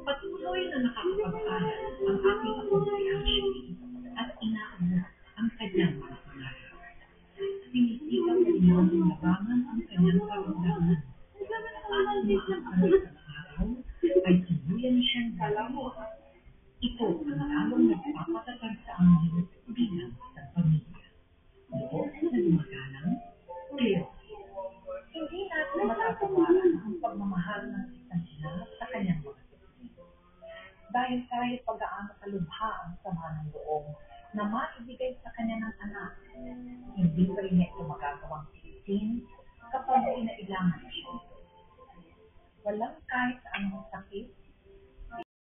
Patuloy na nakakapagpalad ang aking apo si Ashley at inaabot ang kanyang mga pangarap. Sinisigaw niya ang labangan ang kanyang karamdaman. At umaakala sa araw ay tuluyan na siyang dalawa. Ito ang lalong nagpapatatag sa amin bilang isang pamilya. Loob na gumagalang, pero hindi natin matatawaran ang pagmamahal ng isang ina sa kanyang mga kapatid. Dahil kahit pag-aano kalubha ang sama ng loob na maibigay sa kanya ng anak, hindi pa rin ito magagawang tiisin kapag inailangan siya. Walang kahit anong sakit